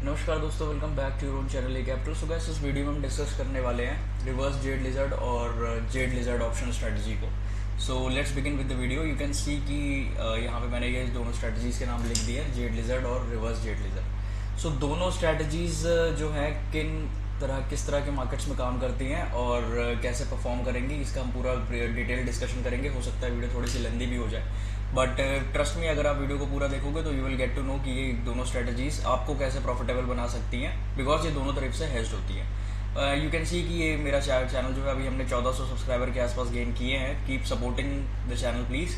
नमस्कार दोस्तों, welcome back to your own channel A capital. So guys, इस video में हम डिस्कस करने वाले हैं रिवर्स जेड लिजर्ड और जेड लिजर्ड ऑप्शन स्ट्रेटजी को। So let's begin with the video. You can see कि यहाँ पे मैंने ये दोनों स्ट्रेटजीज के नाम लिख दिए हैं, जेड लिजर्ड और रिवर्स जेड लिजर्ड। सो दोनों स्ट्रेटजीज जो है किस तरह के मार्केट्स में काम करती हैं और कैसे परफॉर्म करेंगी, इसका हम पूरा डिटेल डिस्कशन करेंगे। हो सकता है वीडियो थोड़ी सी लेंदी भी हो जाए, बट ट्रस्ट में अगर आप वीडियो को पूरा देखोगे तो you will get to know कि ये दोनों स्ट्रेटजीज आपको कैसे प्रॉफिटेबल बना सकती हैं, बिकॉज ये दोनों तरफ से हेज्ड होती हैं। यू कैन सी कि ये मेरा चैनल जो है अभी हमने 1400 सब्सक्राइबर के आसपास गेन किए हैं। Keep supporting the channel please.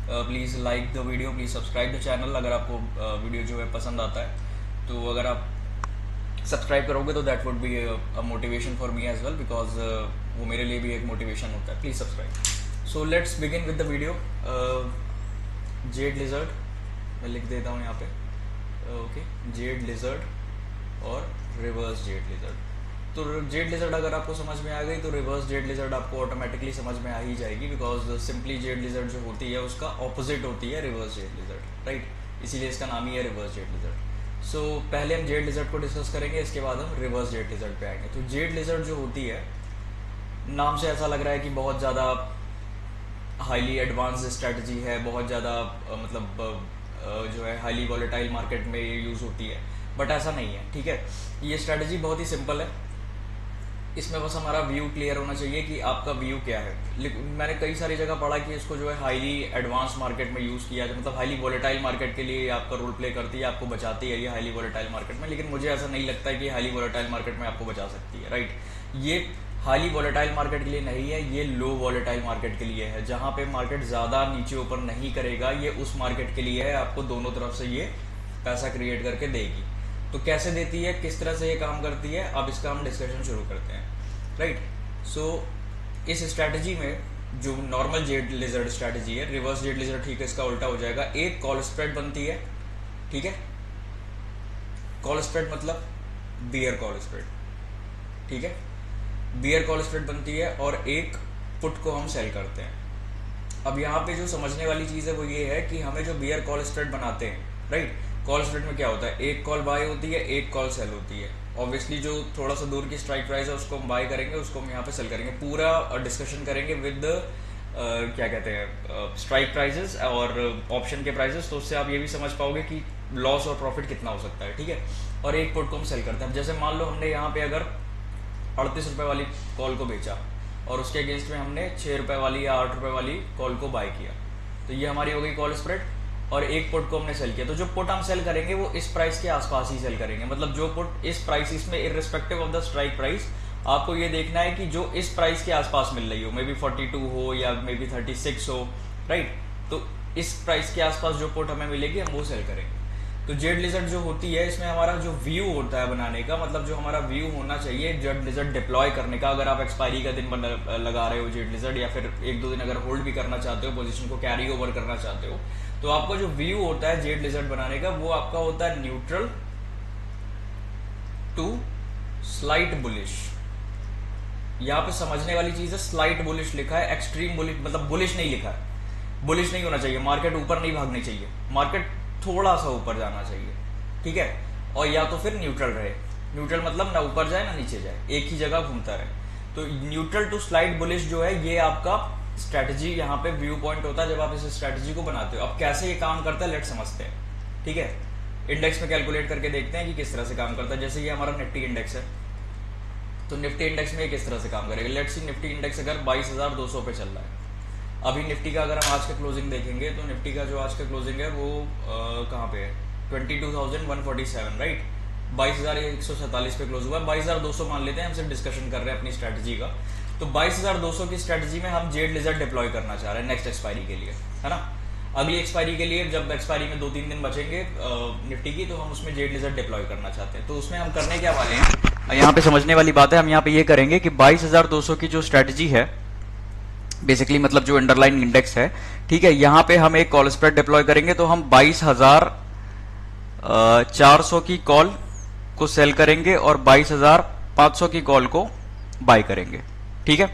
Please like the video, please subscribe the channel अगर आपको वीडियो जो है पसंद आता है। तो अगर आप सब्सक्राइब करोगे तो that would be a motivation for me as well, because वो मेरे लिए भी एक मोटिवेशन होता है। Please subscribe. So let's begin with the video. Jade lizard मैं लिख देता हूँ यहाँ पे, ओके। जेड लिजर्ड और रिवर्स जेड लिजर्ड। तो जेड लिजर्ड अगर आपको समझ में आ गई तो रिवर्स जेड लिजर्ड आपको ऑटोमेटिकली समझ में आ ही जाएगी, बिकॉज सिंपली जेड लिजर्ड जो होती है उसका ऑपोजिट होती है रिवर्स जेड लिजर्ड, राइट। इसीलिए इसका नाम ही है रिवर्स जेड लिजर्ड। सो पहले हम जेड लिजर्ड को डिस्कस करेंगे, इसके बाद हम रिवर्स जेड लिजर्ड पे आएंगे। तो जेड लिजर्ड जो होती है, नाम से ऐसा लग रहा है कि बहुत ज़्यादा हाईली एडवांस स्ट्रेटजी है, बहुत ज़्यादा जो है हाईली वॉलेटाइल मार्केट में यूज़ होती है, बट ऐसा नहीं है, ठीक है। ये स्ट्रेटजी बहुत ही सिंपल है। इसमें बस हमारा व्यू क्लियर होना चाहिए कि आपका व्यू क्या है। मैंने कई सारी जगह पढ़ा कि इसको जो है हाईली एडवांस मार्केट में यूज़ किया जाए, मतलब हाईली वॉलेटाइल मार्केट के लिए आपका रोल प्ले करती है, आपको बचाती है ये हाईली वॉलेटाइल मार्केट में। लेकिन मुझे ऐसा नहीं लगता है कि हाईली वॉलेटाइल मार्केट में आपको बचा सकती है, राइट। ये हाईली वॉलेटाइल मार्केट के लिए नहीं है, ये लो वॉलेटाइल मार्केट के लिए है, जहाँ पे मार्केट ज़्यादा नीचे ऊपर नहीं करेगा। ये उस मार्केट के लिए है, आपको दोनों तरफ से ये पैसा क्रिएट करके देगी। तो कैसे देती है, किस तरह से ये काम करती है, अब इसका हम डिस्कशन शुरू करते हैं, राइट। सो इस स्ट्रैटेजी में जो नॉर्मल जेड लिजर्ड स्ट्रैटेजी है, रिवर्स जेड लिजर्ड, ठीक है, इसका उल्टा हो जाएगा। एक कॉल स्प्रेड बनती है, ठीक है। कॉल स्प्रेड मतलब बियर कॉल स्प्रेड, ठीक है। बियर कॉल स्प्रेड बनती है और एक पुट को हम सेल करते हैं। अब यहाँ पे जो समझने वाली चीज़ है वो ये है कि हमें जो बियर कॉल स्प्रेड बनाते हैं, राइट, कॉल स्प्रेड में क्या होता है, एक कॉल बाय होती है, एक कॉल सेल होती है। ऑब्वियसली जो थोड़ा सा दूर की स्ट्राइक प्राइस है उसको हम बाय करेंगे, उसको हम यहाँ पे सेल करेंगे। पूरा डिस्कशन करेंगे विद क्या कहते हैं, स्ट्राइक प्राइजेस और ऑप्शन के प्राइजेस, तो उससे आप ये भी समझ पाओगे कि लॉस और प्रॉफिट कितना हो सकता है, ठीक है। और एक पुट को हम सेल करते हैं। जैसे मान लो हमने यहाँ पे अगर 38 रुपये वाली कॉल को बेचा और उसके अगेंस्ट में हमने 6 रुपये वाली या 8 रुपये वाली कॉल को बाय किया, तो ये हमारी हो गई कॉल स्प्रेड। और एक पुट को हमने सेल किया, तो जो पुट हम सेल करेंगे वो इस प्राइस के आसपास ही सेल करेंगे। मतलब जो पुट इस प्राइस, इसमें irrespective of the strike price, आपको ये देखना है कि जो इस प्राइस के आसपास मिल रही हो, मे बी 42 हो या मे बी 36 हो, राइट। तो इस प्राइस के आसपास जो पुट हमें मिलेगी हम वो सेल करेंगे। तो जेड लिजर्ड जो होती है, इसमें हमारा जो व्यू होता है बनाने का, मतलब जो हमारा व्यू होना चाहिए जेड लिजर्ड डिप्लॉय करने का, अगर आप एक्सपायरी का दिन लगा रहे हो जेड लिजर्ड, या फिर एक दो दिन अगर होल्ड भी करना चाहते हो, पोजीशन को कैरी ओवर करना चाहते हो, तो आपका जो व्यू होता है जेड लिजर्ड बनाने का वो आपका होता है न्यूट्रल टू स्लाइट बुलिश। यहाँ पे समझने वाली चीज है, स्लाइट बुलिश लिखा है, एक्सट्रीम बुलिश मतलब बुलिश नहीं लिखा है। बुलिश नहीं होना चाहिए, मार्केट ऊपर नहीं भागनी चाहिए, मार्केट थोड़ा सा ऊपर जाना चाहिए, ठीक है। और या तो फिर न्यूट्रल रहे। न्यूट्रल मतलब ना ऊपर जाए ना नीचे जाए, एक ही जगह घूमता रहे। तो न्यूट्रल टू स्लाइट बुलिश जो है ये आपका स्ट्रैटेजी यहाँ पे व्यू पॉइंट होता है जब आप इस स्ट्रैटेजी को बनाते हो। अब कैसे ये काम करता है लेट समझते हैं, ठीक है। इंडेक्स में कैलकुलेट करके देखते हैं कि किस तरह से काम करता है। जैसे ये हमारा निफ्टी इंडेक्स है, तो निफ्टी इंडेक्स में किस तरह से काम करेगा। लेट्स सी निफ्टी इंडेक्स अगर 22,200 पे चल रहा है, अभी निफ्टी का अगर हम आज का क्लोजिंग देखेंगे तो निफ्टी का जो आज का क्लोजिंग है वो कहाँ पे है, 22,147, राइट। 22,147 पे क्लोज हुआ है। 22,200 मान लेते हैं, हम सिर्फ डिस्कशन कर रहे हैं अपनी स्ट्रैटेजी का। तो 22,200 की स्ट्रैटेजी में हम जेड लिजर्ड डिप्लॉय करना चाह रहे हैं नेक्स्ट एक्सपायरी के लिए, है ना। अगली एक्सपायरी के लिए जब एक्सपायरी में 2-3 दिन बचेंगे निफ्टी की, तो हम उसमें जेड लिजर्ड डिप्लॉय करना चाहते हैं। तो उसमें हम करने क्या वाले हैं, यहाँ पे समझने वाली बात है। हम यहाँ पे ये करेंगे कि 22,200 की जो स्ट्रैटेजी है, बेसिकली मतलब जो अंडरलाइन इंडेक्स है, ठीक है, यहाँ पे हम एक कॉल स्प्रेड डिप्लॉय करेंगे। तो हम 22,400 की कॉल को सेल करेंगे और 22,500 की कॉल को बाय करेंगे, ठीक है।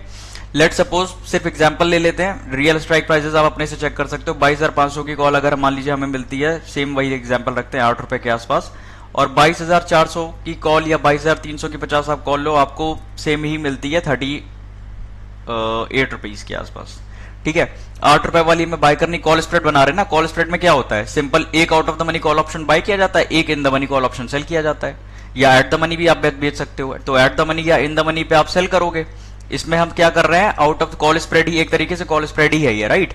लेट सपोज सिर्फ एग्जांपल ले लेते हैं, रियल स्ट्राइक प्राइसेस आप अपने से चेक कर सकते हो। 22,500 की कॉल अगर मान लीजिए हमें मिलती है, सेम वही एग्जांपल रखते हैं, 8 रुपए के आसपास, और 22,400 की कॉल या 22,300 की 50 आप कॉल लो, आपको सेम ही मिलती है 38 रुपीज के आसपास। ठीक है, 8 रुपए वाली में बाय करनी, कॉल स्प्रेड बना रहे ना, कॉल स्प्रेड में क्या होता है, सिंपल एक out of the money call option buy किया जाता है, एक in the money call option sell किया जाता है, या एट द मनी भी आप बेच सकते हो, तो एट द मनी या इन द मनी पे आप सेल करोगे। इसमें हम क्या कर रहे हैं, आउट ऑफ कॉल स्प्रेड ही, एक तरीके से कॉल स्प्रेड ही है ये, राइट,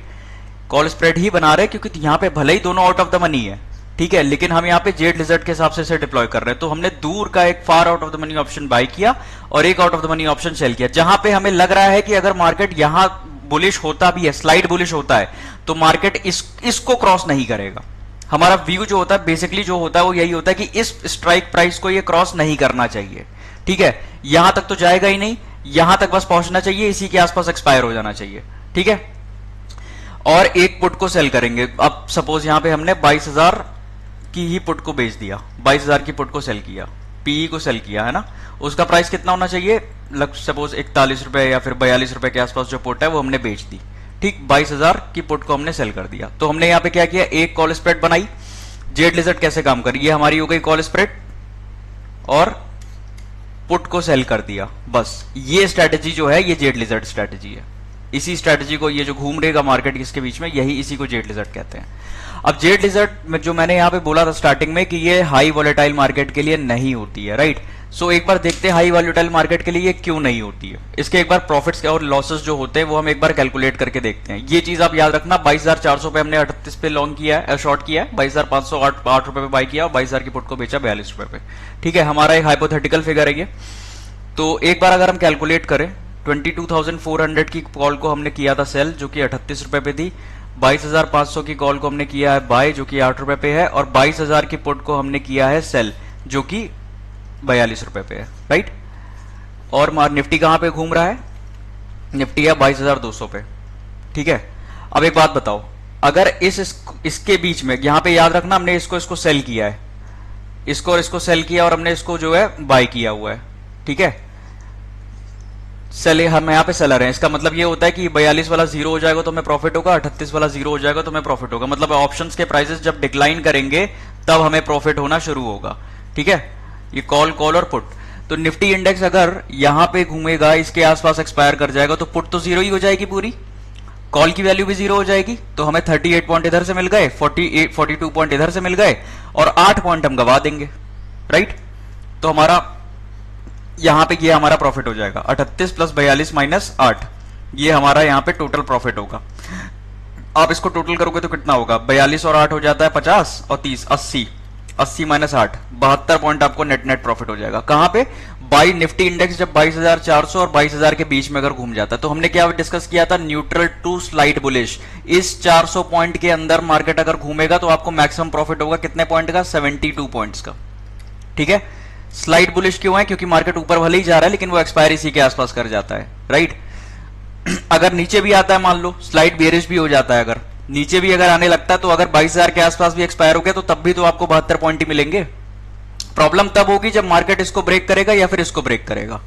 कॉल स्प्रेड ही बना रहे हैं, क्योंकि यहाँ पे भले ही दोनों आउट ऑफ द मनी है, ठीक है, लेकिन हम यहाँ पे जेड लिजर्ड के हिसाब से डिप्लॉय कर रहे हैं, तो हमने दूर का एक far out of the money option buy किया और एक out of the money option sell किया, जहां पे हमें लग रहा है कि अगर मार्केट यहां बुलिश होता भी है, स्लाइड बुलिश होता है, तो मार्केट इसको क्रॉस नहीं करेगा। हमारा व्यू जो होता है बेसिकली जो होता है वो यही होता है कि इस स्ट्राइक प्राइस को ये क्रॉस नहीं करना चाहिए। ठीक है, यहां तक तो जाएगा ही नहीं, यहां तक बस पहुंचना चाहिए, इसी के आसपास एक्सपायर हो जाना चाहिए। ठीक है, और एक पुट को सेल करेंगे। अब सपोज यहां पे हमने 22,000 की ही पुट को बेच दिया, 22,000 की पुट को सेल किया, पीई को सेल किया, है ना, उसका प्राइस कितना होना चाहिए, सपोज 41 रुपए या फिर 42 रुपए के आसपास जो पुट है वो हमने बेच दी। ठीक, 22,000 की पुट को हमने सेल कर दिया, तो हमने यहां पे क्या किया, एक कॉल स्प्रेड बनाई। जेड लिजर्ड कैसे काम करी, ये हमारी हो गई कॉल स्प्रेड और पुट को सेल कर दिया, बस ये स्ट्रेटेजी जो है ये जेड लिजर्ड स्ट्रेटेजी है। इसी स्ट्रेटेजी को, ये जो घूम रहेगा मार्केट इसके बीच में, यही इसी को जेड लिजर्ड कहते हैं। अब जेड लिजर्ड में जो मैंने यहां पे बोला था स्टार्टिंग में कि ये हाई वॉलेटाइल मार्केट के लिए नहीं होती है, राइट। सो एक बार देखते हैं हाई वॉलेटाइल मार्केट के लिए ये क्यों नहीं होती है। इसके एक बार प्रॉफिट्स और लॉसेस जो होते हैं वो हम एक बार कैलकुलेट करके देखते हैं। ये चीज आप याद रखना, 22,400 पे हमने 38 पे लॉन्ग किया है, शॉर्ट किया है, 22,508 रुपए पे बाय किया और 22,000 की पुट को बेचा 42 रुपए पे। ठीक है, हमारा एक हाइपोथेटिकल फिगर है ये। तो एक बार अगर हम कैलकुलेट करें, 22,400 की कॉल को हमने किया था सेल, जो कि 38 रुपए पे थी, 22,500 की कॉल को हमने किया है बाय, जो कि 8 रुपए पे है, और 22,000 की पुट को हमने किया है सेल, जो कि 42 रुपए पे है, राइट। और निफ्टी कहां पे घूम रहा है, निफ्टी है 22,200 पे। ठीक है, अब एक बात बताओ, अगर इसके बीच में, यहां पे याद रखना हमने इसको सेल किया है, इसको और इसको सेल किया और हमने इसको जो है बाय किया हुआ है। ठीक है, हम यहाँ पे सेलर हैं, इसका मतलब ये होता है कि 42 वाला जीरो हो जाएगा तो हमें प्रॉफिट होगा, 38 वाला जीरो हो जाएगा तो हमें प्रॉफिट होगा। मतलब ऑप्शंस के प्राइसेस जब डिक्लाइन करेंगे तब हमें प्रॉफिट होना शुरू होगा। ठीक है, ये कॉल और पुट। तो निफ्टी इंडेक्स अगर यहां पे घूमेगा, इसके आसपास एक्सपायर कर जाएगा, तो पुट तो जीरो ही हो जाएगी पूरी, कॉल की वैल्यू भी जीरो हो जाएगी, तो हमें 38 पॉइंट इधर से मिल गए, 42 पॉइंट इधर से मिल गए, और 8 पॉइंट हम गवा देंगे, राइट। तो हमारा यहां पे ये हमारा प्रॉफिट हो जाएगा, 38 प्लस 42 माइनस 8, ये हमारा यहां पे टोटल प्रॉफिट होगा। आप इसको टोटल करोगे तो कितना होगा, 42 और 8 हो जाता है 50 और 30 80, 80 माइनस 8 72 पॉइंट आपको नेट प्रॉफिट हो जाएगा। कहां पे, बाई निफ्टी इंडेक्स जब 22,400 और 22,000 के बीच में अगर घूम जाता है, तो हमने क्या डिस्कस किया था, न्यूट्रल टू स्लाइड बुलिश। इस 400 पॉइंट के अंदर मार्केट अगर घूमेगा तो आपको मैक्सिमम प्रॉफिट होगा कितने पॉइंट का, 72 पॉइंट्स का। ठीक है, स्लाइड बुलिश क्यों है, क्योंकि मार्केट ऊपर भले ही जा रहा है लेकिन वो एक्सपायरी इसी के आसपास कर जाता है, राइट। अगर नीचे भी आता है, मान लो स्लाइड बेरिश भी हो जाता है, अगर नीचे भी अगर आने लगता है, तो अगर 22,000 के आसपास भी एक्सपायर हो गया तो तब भी तो आपको 72 पॉइंट ही मिलेंगे। प्रॉब्लम तब होगी जब मार्केट इसको ब्रेक करेगा या फिर इसको ब्रेक करेगा।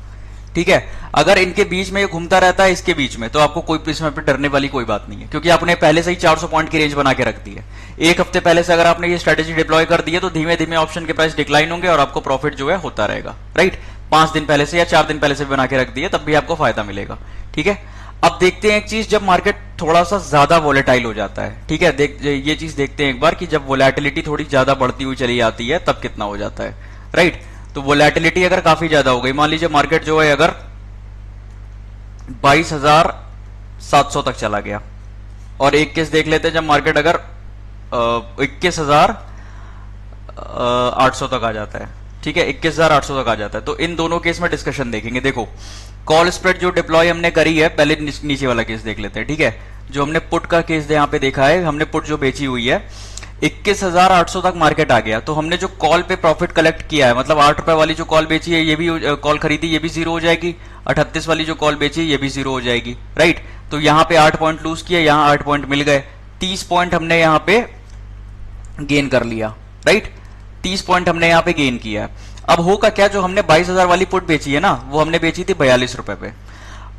ठीक है, अगर इनके बीच में ये घूमता रहता है, इसके बीच में, तो आपको कोई इसमें पे डरने वाली कोई बात नहीं है, क्योंकि आपने पहले से ही 400 पॉइंट की रेंज बना के रख दी है। एक हफ्ते पहले से अगर आपने ये स्ट्रेटेजी डिप्लॉय कर दी है तो धीमे धीमे ऑप्शन के प्राइस डिक्लाइन होंगे और आपको प्रॉफिट जो है होता रहेगा, राइट। 5 दिन पहले से या 4 दिन पहले से भी बना के रख दी है, तब भी आपको फायदा मिलेगा। ठीक है, अब देखते हैं एक चीज, जब मार्केट थोड़ा सा ज्यादा वोलेटाइल हो जाता है, ठीक है, ये चीज देखते हैं एक बार कि जब वोलेटिलिटी थोड़ी ज्यादा बढ़ती हुई चली जाती है तब कितना हो जाता है, राइट। तो वोलेटिलिटी अगर काफी ज्यादा हो गई, मान लीजिए मार्केट जो है अगर 22,700 तक चला गया, और एक केस देख लेते हैं जब मार्केट अगर 21,800 तक आ जाता है। ठीक है, 21,800 तक आ जाता है, तो इन दोनों केस में डिस्कशन देखेंगे। देखो, कॉल स्प्रेड जो डिप्लॉय हमने करी है, पहले नीचे वाला केस देख लेते हैं। ठीक है, जो हमने पुट का केस यहाँ पे देखा है, हमने पुट जो बेची हुई है, 21,800 तक मार्केट आ गया, तो हमने जो कॉल पे प्रॉफिट कलेक्ट किया है, मतलब 8 रुपए वाली जो कॉल बेची है, ये भी कॉल खरीदी, ये भी जीरो हो जाएगी, 38 वाली जो कॉल बेची ये भी जीरो हो जाएगी, राइट। तो यहां पे 8 पॉइंट लूज किया, यहां 8 पॉइंट मिल गए, 30 पॉइंट हमने यहां पे गेन कर लिया, राइट। 30 पॉइंट हमने यहां पे गेन किया। अब होगा क्या, जो हमने 22,000 वाली पुट बेची है ना, वो हमने बेची थी 42 रुपए पे,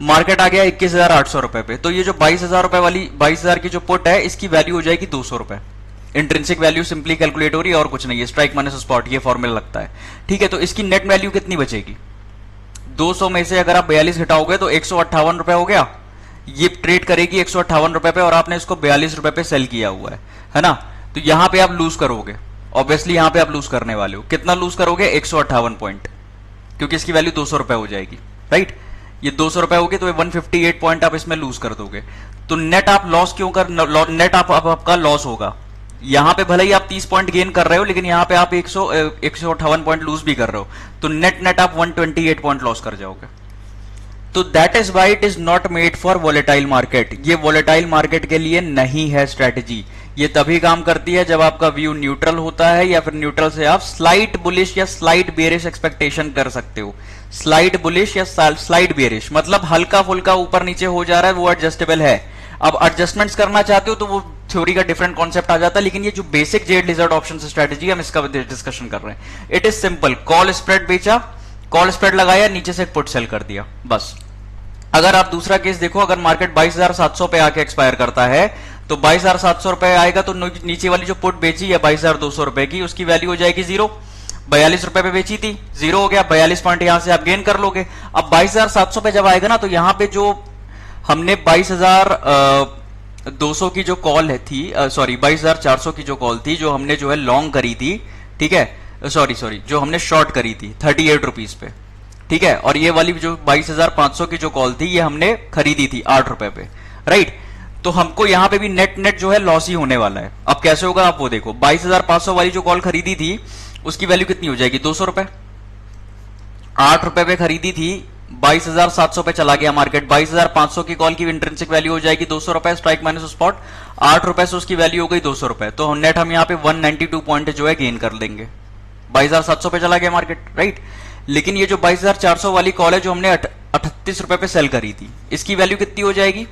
मार्केट आ गया 21,800 रुपए पे, तो ये जो 22,000 रुपए वाली 22,000 की जो पुट है, इसकी वैल्यू हो जाएगी 200 रुपए, इंट्रिंसिक वैल्यू सिंपली कैलकुलेट हो रही है और कुछ नहीं है, स्ट्राइक माइनस स्पॉट ये फॉर्मूला लगता है। ठीक है, तो इसकी नेट वैल्यू कितनी बचेगी? 200 में से अगर आप 42 घटाओगे तो 158 रुपए हो गया। ये ट्रेड करेगी 158 रुपए पे और आपने इसको 42 रुपए पे सेल किया हुआ है ना? तो यहां पे आप लूज करोगे, ऑब्वियसली यहां पे आप लूज करने वाले हो। कितना लूज करोगे? 158 पॉइंट, क्योंकि इसकी वैल्यू 200 रुपए हो जाएगी, राइट? ये 200 रुपए होगी तो 158 पॉइंट आप इसमें लूज कर दोगे। तो नेट आप लॉस क्यों कर, नेट आपका लॉस होगा। यहां पे भले ही आप 30 पॉइंट गेन कर रहे हो, लेकिन यहां पे आप 158 पॉइंट लूज भी कर रहे हो, तो नेट आप 128 पॉइंट लॉस कर जाओगे। तो that is why it is not made for volatile market. ये वोलेटाइल मार्केट के लिए नहीं है स्ट्रेटेजी। ये तभी काम करती है जब आपका व्यू न्यूट्रल होता है, या फिर न्यूट्रल से आप स्लाइट बुलिश या स्लाइट बेरिश एक्सपेक्टेशन कर सकते हो। स्लाइट बुलिश या स्लाइट बेरिश मतलब हल्का फुल्का ऊपर नीचे हो जा रहा है, वो एडजस्टेबल है। अब एडजस्टमेंट्स करना चाहते हो तो वो थ्योरी का डिफरेंट कॉन्सेप्ट आ जाता है, लेकिन ये जो basic Z lizard option strategy हम इसका डिस्कशन कर रहे हैं। It is simple, call spread बेचा, कॉल स्प्रेड लगाया, नीचे से पुट सेल कर दिया, बस। अगर आप दूसरा केस देखो, अगर मार्केट 22,700 पे आके एक्सपायर करता है तो 22,700 रुपए आएगा, तो नीचे वाली जो पुट बेची है 22,200 रुपए की, उसकी वैल्यू हो जाएगी 0। 42 रुपए पे बेची थी, 0 हो गया, 42 पॉइंट यहां से आप गेन कर लोगे। अब 22,700 पे जब आएगा ना, तो यहां पे जो हमने 22,200 की जो कॉल है थी, सॉरी 22,400 की जो कॉल थी, जो हमने जो है लॉन्ग करी थी, ठीक है, सॉरी जो हमने शॉर्ट करी थी 38 रुपीज पे, ठीक है, और ये वाली जो 22,500 की जो कॉल थी, ये हमने खरीदी थी 8 रुपए पे, राइट? तो हमको यहां पे भी नेट जो है लॉस ही होने वाला है। अब कैसे होगा आप वो देखो, 22,500 वाली जो कॉल खरीदी थी उसकी वैल्यू कितनी हो जाएगी? 200 रुपए। 8 रुपए पे खरीदी थी, 22,700 पे चला गया मार्केट, 22,500 की कॉल की इंट्रिंसिक वैल्यू हो जाएगी 200 रुपए, स्ट्राइक माइनस स्पॉट 8 रुपए से उसकी वैल्यू हो गई 200 रुपए। तो नेट हम यहाँ पे 192 पॉइंट जो है गेन कर लेंगे। 22,700 पे चला गया मार्केट, राइट? लेकिन ये जो 22,400 वाली कॉल है जो हमने 38 रुपए पे सेल करी थी, इसकी वैल्यू कितनी हो जाएगी?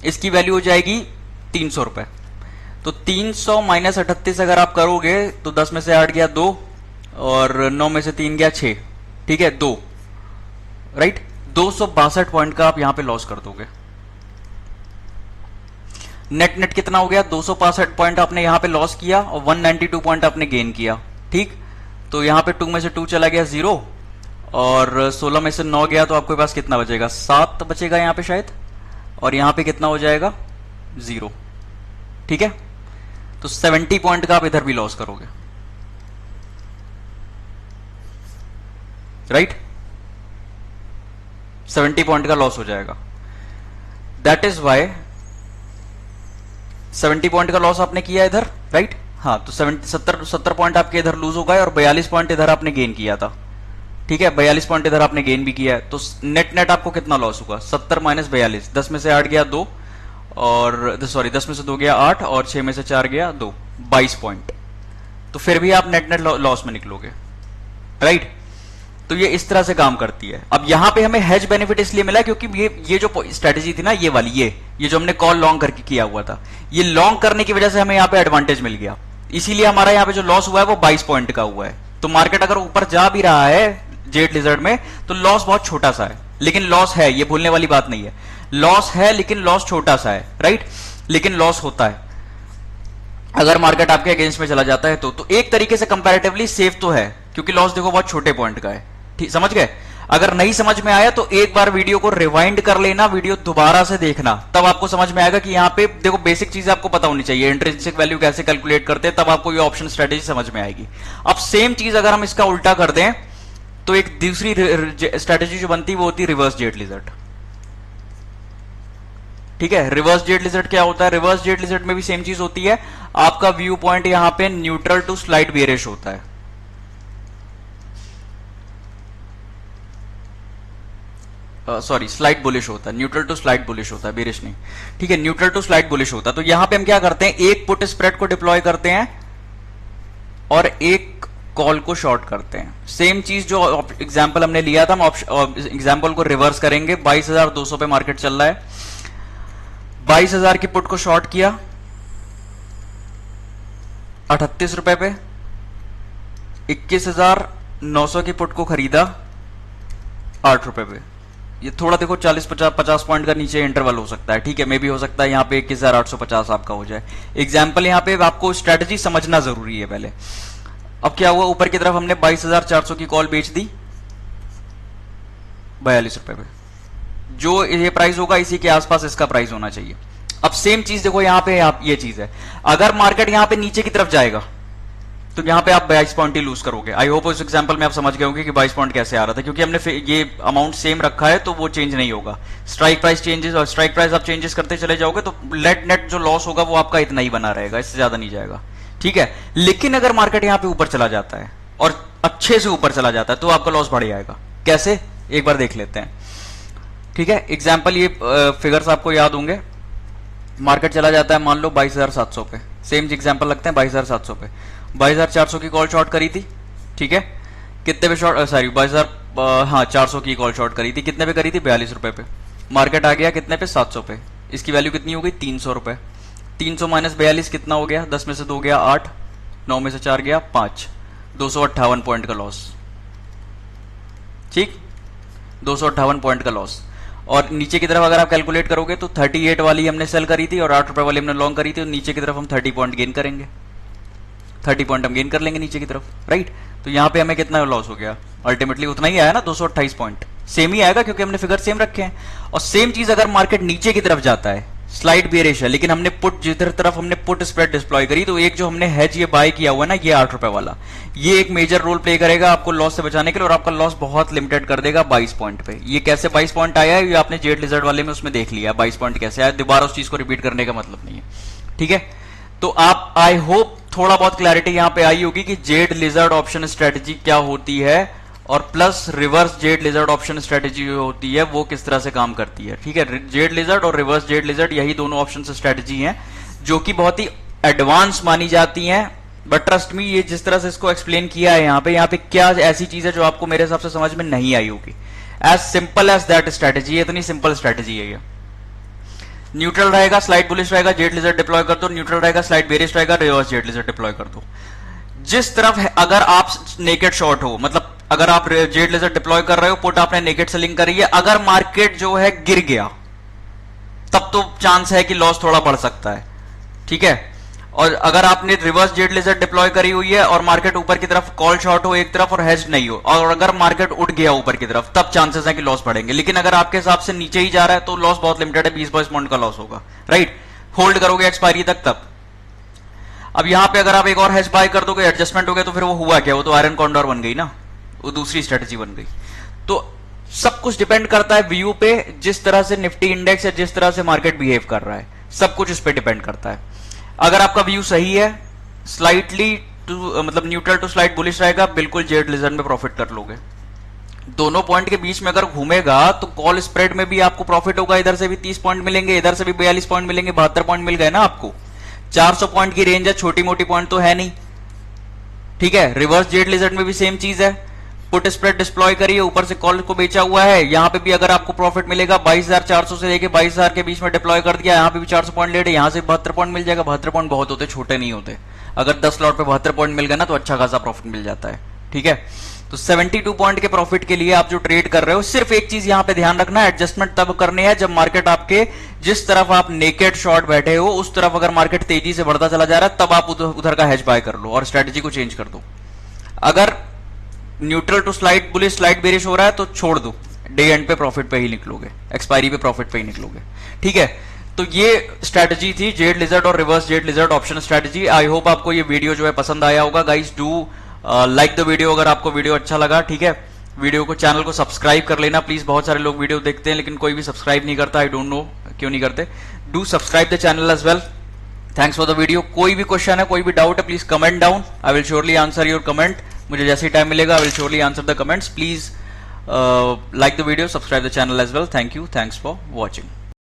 इसकी वैल्यू हो जाएगी 300 रुपए। तो 300 माइनस 38 अगर आप करोगे तो 10 में से 8 गया 2 और 9 में से 3 गया 6, ठीक है, 2, राइट? 262 पॉइंट का आप यहां पे लॉस कर दोगे। नेट कितना हो गया? 265 पॉइंट आपने यहां पे लॉस किया और 192 पॉइंट आपने गेन किया, ठीक? तो यहां पे 2 में से 2 चला गया 0 और 16 में से 9 गया, तो आपके पास कितना बचेगा? 7 बचेगा यहां पे शायद, और यहां पे कितना हो जाएगा? 0, ठीक है? तो 70 पॉइंट का आप इधर भी लॉस करोगे, राइट? 70 पॉइंट का लॉस हो जाएगा। दैट इज वाई 70 पॉइंट का लॉस आपने किया इधर, राइट? हाँ, तो 70 पॉइंट आपके इधर लूज हो गए और 42 पॉइंट इधर आपने गेन किया था, ठीक है? 42 पॉइंट इधर आपने गेन भी किया है, तो नेट आपको कितना लॉस होगा? 70 माइनस 42, 10 में से 8 गया 2 और सॉरी 10 में से 2 गया 8 और 6 में से 4 गया 2, 22 पॉइंट। तो फिर भी आप नेट लॉस में निकलोगे, राइट? तो ये इस तरह से काम करती है। अब यहां पे हमें हेज बेनिफिट इसलिए मिला क्योंकि ये जो स्ट्रेटेजी थी ना, ये वाली, ये जो हमने कॉल लॉन्ग करके किया हुआ था, ये लॉन्ग करने की वजह से हमें यहां पे एडवांटेज मिल गया। इसीलिए हमारा यहां पे जो लॉस हुआ है वो 22 पॉइंट का हुआ है। तो मार्केट अगर ऊपर जा भी रहा है जेड लिजर्ड में, तो लॉस बहुत छोटा सा है, लेकिन लॉस है, ये भूलने वाली बात नहीं है। लॉस है लेकिन लॉस छोटा सा है, राइट? लेकिन लॉस होता है अगर मार्केट आपके अगेंस्ट में चला जाता है तो एक तरीके से कंपैरेटिवली सेफ तो है, क्योंकि लॉस देखो बहुत छोटे पॉइंट का है। ठीक, समझ गए? अगर नहीं समझ में आया तो एक बार वीडियो को रिवाइंड कर लेना, वीडियो दोबारा से देखना, तब आपको समझ में आएगा कि यहाँ पे देखो बेसिक चीज आपको पता होनी चाहिए, इंट्रिंसिक वैल्यू कैसे कैलकुलेट करते हैं, तब आपको ये ऑप्शन स्ट्रेटेजी समझ में आएगी। अब सेम चीज अगर हम इसका उल्टा कर दें तो एक दूसरी स्ट्रेटेजी जो बनती है वो होती है रिवर्स जेड लिजर्ड। ठीक है, रिवर्स जेड लिजर्ड क्या होता है? रिवर्स जेड लिजर्ड में भी सेम चीज होती है, आपका व्यू पॉइंट यहां पे न्यूट्रल टू स्लाइड बेरिश होता है। सॉरी स्लाइड बुलिश होता है, न्यूट्रल टू स्लाइड बुलिश होता है, बेरिश नहीं। ठीक है, न्यूट्रल टू स्लाइड बुलिश होता है। तो यहां पे हम क्या करते हैं, एक पुट स्प्रेड को डिप्लॉय करते हैं और एक कॉल को शॉर्ट करते हैं। सेम चीज जो एग्जांपल हमने लिया था, हम एग्जांपल को रिवर्स करेंगे। 22,200 पे मार्केट चल रहा है, 22,000 की पुट को शॉर्ट किया 38 रुपए पे, 21,900 की पुट को खरीदा 8 रुपए पे, ये थोड़ा देखो 40-50 पॉइंट का नीचे इंटरवल हो सकता है, ठीक है, मे भी हो सकता है यहाँ पे 21,850 आपका हो जाए। एग्जाम्पल यहाँ पे आपको स्ट्रेटजी समझना जरूरी है पहले। अब क्या हुआ, ऊपर की तरफ हमने 22,400 की कॉल बेच दी 42 रुपए पे, जो ये प्राइस होगा इसी के आसपास इसका प्राइस होना चाहिए। अब सेम चीज देखो यहाँ पे, आप ये चीज है, अगर मार्केट यहाँ पे नीचे की तरफ जाएगा तो यहाँ पे आप 22 पॉइंट ही लूज करोगे। आई होप इस एग्जांपल में आप समझ गए होंगे कि 22 पॉइंट कैसे आ रहा था, क्योंकि हमने ये अमाउंट सेम रखा है तो वो चेंज नहीं होगा। स्ट्राइक प्राइस चेंजेस, और स्ट्राइक प्राइस आप चेंजेस करते चले जाओगे तो नेट जो लॉस होगा वो आपका इतना ही बना रहेगा, इससे ज्यादा नहीं जाएगा, ठीक है। लेकिन अगर मार्केट यहाँ पे ऊपर चला जाता है और अच्छे से ऊपर चला जाता है तो आपका लॉस बढ़ जाएगा। कैसे, एक बार देख लेते हैं, ठीक है। एग्जाम्पल ये फिगर्स आपको याद होंगे। मार्केट चला जाता है मान लो 22,700 पे, सेम एग्जाम्पल लगते हैं 22,700 पे, 22,400 की कॉल शॉर्ट करी थी, ठीक है। कितने पे शॉर्ट, सॉरी 400 की कॉल शॉर्ट करी थी, कितने पे करी थी, 42 रुपए पे। मार्केट आ गया कितने पे, 700 पे, इसकी वैल्यू कितनी हो गई, 300 रुपए। 300 माइनस 42 कितना हो गया, 10 में से 2 गया 8, 9 में से 4 गया 5, 258 पॉइंट का लॉस, ठीक, 258 पॉइंट का लॉस। और नीचे की तरफ अगर आप कैलकुलेट करोगे तो 38 वाली हमने सेल करी थी और 8 रुपए वाली हमने लॉन्ग करी थी, और नीचे की तरफ हम 30 पॉइंट गेन करेंगे, 30 पॉइंट हम गेन कर लेंगे नीचे की तरफ, राइट। तो यहाँ पे हमें कितना लॉस हो गया, अल्टीमेटली उतना ही आया ना, 228 पॉइंट, सेम ही आएगा क्योंकि हमने फिगर सेम रखे हैं। और सेम चीज अगर मार्केट नीचे की तरफ जाता है, स्लाइड बेरिश है, लेकिन हमने पुट, जिधर तरफ हमने पुट स्प्रेड डिप्लॉय करी, तो एक जो हमने हेज ये बाय किया हुआ है ना, ये 8 रुपए वाला, ये एक मेजर रोल प्ले करेगा आपको लॉस से बचाने के लिए, और आपका लॉस बहुत लिमिटेड कर देगा 22 पॉइंट पे। ये कैसे 22 पॉइंट आया है, ये आपने जेड लिजर्ड वाले में उसमें देख लिया 22 पॉइंट कैसे आया, दोबारा उस चीज को रिपीट करने का मतलब नहीं है, ठीक है। तो आप, आई होप थोड़ा बहुत क्लैरिटी यहां पे आई होगी कि जेड लिजर्ड ऑप्शन स्ट्रेटजी क्या होती है, और plus reverse jade lizard option strategy जो होती है वो किस तरह से काम करती है, ठीक है। जेड लिजर्ड और रिवर्स जेड लिजर्ड, यही दोनों ऑप्शन स्ट्रेटजी हैं जो कि बहुत ही एडवांस मानी जाती हैं, बट ट्रस्ट मी, ये जिस तरह से इसको एक्सप्लेन किया है यहाँ पे क्या ऐसी चीज है जो आपको मेरे हिसाब से समझ में नहीं आई होगी। As simple as that strategy, इतनी सिंपल स्ट्रेटजी है ये। न्यूट्रल रहेगा, स्लाइड बुलिश रहेगा, जेड लिजर्ड डिप्लॉय कर दो, न्यूट्रल रहेगा, स्लाइड बेरिश रहेगा, रिवर्स जेड लिजर्ड डिप्लॉय कर दो। जिस तरफ है, अगर आप नेकेड शॉर्ट हो, मतलब अगर आप जेड लिजर्ड डिप्लॉय कर रहे हो, पुट आपने नेकेड सेलिंग करी है, अगर मार्केट जो है गिर गया तब तो चांस है कि लॉस थोड़ा बढ़ सकता है, ठीक है। और अगर आपने रिवर्स जेड लिजर्ड डिप्लॉय करी हुई है और मार्केट ऊपर की तरफ कॉल शॉर्ट हो एक तरफ और हेज नहीं हो, और अगर मार्केट उठ गया ऊपर की तरफ, तब चांसेस है कि लॉस बढ़ेंगे। लेकिन अगर आपके हिसाब से नीचे ही जा रहा है तो लॉस बहुत लिमिटेड है, 20 पॉइंट का लॉस होगा, राइट। होल्ड करोगे एक्सपायरी तक तब। अब यहां पे अगर आप एक और हेज बाय कर दोगे, एडजस्टमेंट हो गया, तो फिर वो हुआ क्या, वो तो आयरन कॉन्डोर बन गई ना, वो दूसरी स्ट्रेटजी बन गई। तो सब कुछ डिपेंड करता है व्यू पे, जिस तरह से निफ्टी इंडेक्स या जिस तरह से मार्केट बिहेव कर रहा है, सब कुछ इस पे डिपेंड करता है। अगर आपका व्यू सही है, स्लाइटली टू मतलब न्यूट्रल टू स्लाइड बुलिश रहेगा, बिल्कुल जेड लिजर्ड में प्रॉफिट कर लोगे। दोनों पॉइंट के बीच में अगर घूमेगा तो कॉल स्प्रेड में भी आपको प्रॉफिट होगा, इधर से भी 30 पॉइंट मिलेंगे, इधर से भी 42 पॉइंट मिलेंगे, 72 पॉइंट मिल गए ना आपको। 400 पॉइंट की रेंज है, छोटी मोटी पॉइंट तो है नहीं, ठीक है। रिवर्स जेड लिजर्ड में भी सेम चीज है, पुट स्प्रेड डिप्लॉय करिए, ऊपर से कॉल को बेचा हुआ है, यहां पे भी अगर आपको प्रॉफिट मिलेगा 22,400 से लेके 22,000 के बीच में डिप्लॉय कर दिया, यहां पे भी 400 पॉइंट ले रहे, यहां से 72 पॉइंट मिल जाएगा। 72 पॉइंट बहुत होते, छोटे नहीं होते। अगर 10 लॉट पे 72 पॉइंट मिल गए ना तो अच्छा खासा प्रॉफिट मिल जाता है, ठीक है। तो 72 पॉइंट के प्रॉफिट के लिए आप जो ट्रेड कर रहे हो, सिर्फ एक चीज यहां पे ध्यान रखना, एडजस्टमेंट तब करनी है जब मार्केट आपके, जिस तरफ आप नेकेड शॉर्ट बैठे हो उस तरफ अगर मार्केट तेजी से बढ़ता चला जा रहा है, तब आप उधर का हेज बाय कर लो और स्ट्रेटजी को चेंज कर दो। अगर neutral to slight bullish, slight bearish हो रहा है तो छोड़ दो, डे एंड पे प्रॉफिट पे ही निकलोगे, एक्सपायरी पे प्रॉफिट पे ही निकलोगे, ठीक है। तो ये स्ट्रेटजी थी जेड लिजर्ड और reverse jade lizard option strategy. I hope आपको ये वीडियो जो है पसंद आया होगा। Guys do like the video अगर आपको वीडियो अच्छा लगा, ठीक है। वीडियो को, चैनल को सब्सक्राइब कर लेना प्लीज। बहुत सारे लोग वीडियो देखते हैं लेकिन कोई भी सब्सक्राइब नहीं करता, आई डोंट नो क्यों नहीं करते। Do subscribe the channel as well. Thanks for the video. कोई भी क्वेश्चन है, कोई भी डाउट है, please comment down, I will surely answer your comment. मुझे जैसे ही टाइम मिलेगा I will surely answer the comments. Please like the video, subscribe the channel as well. Thank you, thanks for watching.